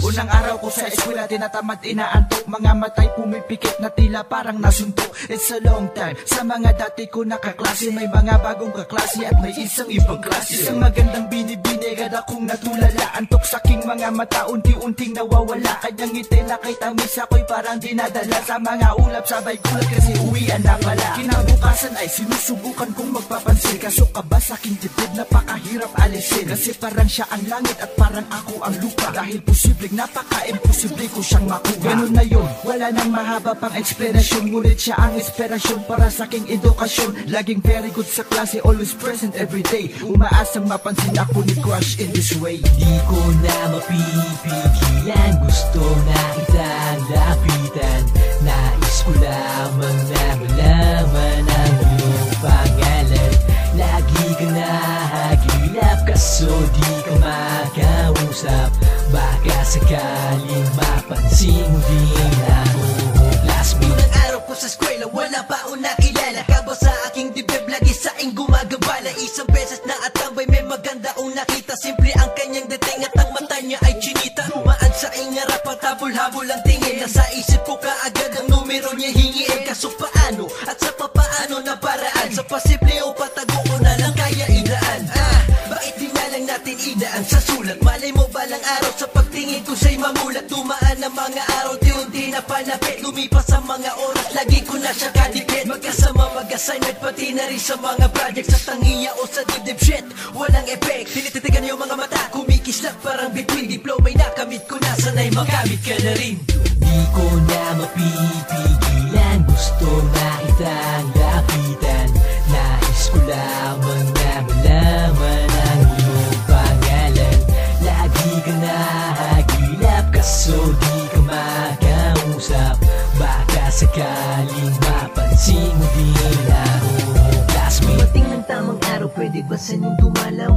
Unang araw ko sa eskwela, tinatamad, inaantok, mga matay pumipikit na tila parang nasuntok. It's a long time, sa mga dati ko nakaklase, may mga bagong kaklase at may isang ibang klase. Isang magandang binibini, agad akong natulala, antok sa aking mga mata, unti-unting nawawala. Kanyang ngiti na kay tamis, ako'y parang dinadala sa mga ulap, sabay gulat kasi uwian na pala. Kinabukasan ay sinusubukan kong magpapansin, kaso kaba sa aking dibdib napakahirap alisin. Kasi parang siya ang langit at parang ako ang lupa, dahil posibleng napaka-imposible ko siyang makuha. Ganun na yun, wala nang mahaba pang explanation, ngunit siya ang inspirasyon para sa aking edukasyon. Laging very good sa klase, always present everyday, umaasang mapansin ako ni crush in this way. Di ko na mapipigilan, gusto na kitang lapitan. Nais ko lamang na malaman ang iyong pangalan. Lagi ka nahagilap, kaso di ka makausap. Baka sakaling mapansin mo din ako, classmate. Unang araw ko sa eskwela, wala pa akong nakilala. Kaba sa aking dibdib, lagi sa aking gumagabala. Isang beses na atambay, may maganda akong nakita. Simple ang kanyang dating at ang mata niya ay chinita. Lumaan sa aking harap at habol-habol ang tingin. Nasa isip ko kaagad ang numero niya hingiin. Kaso paano at sa papaano na paraan? Sa pasimple o patago ko na lang kaya idaan. Bakit di na lang natin idaan sa sulat? Malay mo balang araw sa pagtingin ko siya'y mamulat. Dumaan ang mga araw, di-unti na palapit. Lumipas ang mga oras, lagi ko na siya kadikit. Magkasama mag-assignment, pati na rin sa mga project. Sa tangiya o sa dibdib, shit, walang effect. Tinititigan yung mga mata, kumikislap parang between. Diploma'y nakamit ko na, sana'y makamit ka na rin. Di ko na mapipigilan, gusto na kitang lapitan. Nais ko lamang na malaman ang iyong pangalan. Lagi ka nahagilap, kaso di ka makausap. Baka sakaling mapansin mo din ako, classmate. Dumating ng tamang araw, pwede ba sa inyong dumalaw?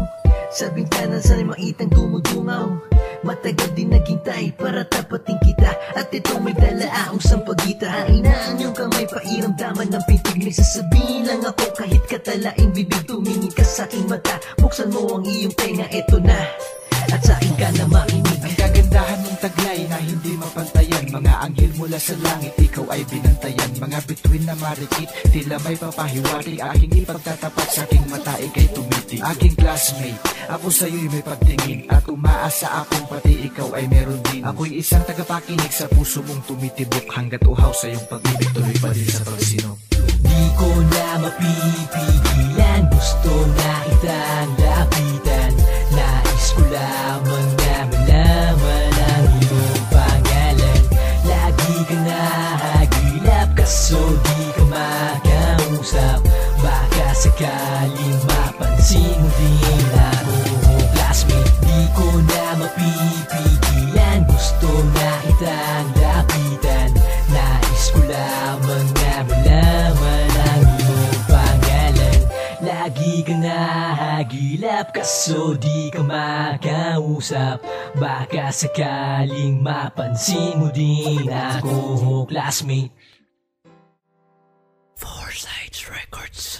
Sa bintana sana'y maitang dumudungaw. Matagal din naghintay para tapating kita, at ito may dala akong sampagita. Hainaan yung kamay, pairamdaman ng pintig. May sasabihin lang ako kahit katalaing bibig. Tumingin ka sa aking mata, buksan mo ang iyong tenga, eto na, at sa akin ka na makinig. Ang kagandahan ng taglay na hindi mapantayan, mga anghel mula sa langit, ikaw ay binantayan. Mga bituin na marikit, tila may papahiwatig. Aking ipagtatapat sa aking mata, ika'y tumitig. Aking classmate, ako sa'yo'y may pagtingin, at umaasa akong pati ikaw ay meron din. Ako'y isang tagapakinig sa puso mong tumitibok, hanggat uhaw sa iyong pag-ibig, tuloy pa din sa pagsinog. Di ko na mapipigilan, gusto na kitang lapitan. Nais ko lamang na malaman ang iyong pangalan. Lagi ka nahagilap, kaso di ka makausap. Baka sakaling mapansin mo din ako, classmate. Di ko na mapipigilan, gusto na kitang lapitan. Nais ko lamang na malaman ang iyong pangalan. Lagi ka nahagilap, kaso di ka makausap. Baka sakaling mapansin mo din ako, classmate. Foresight Records.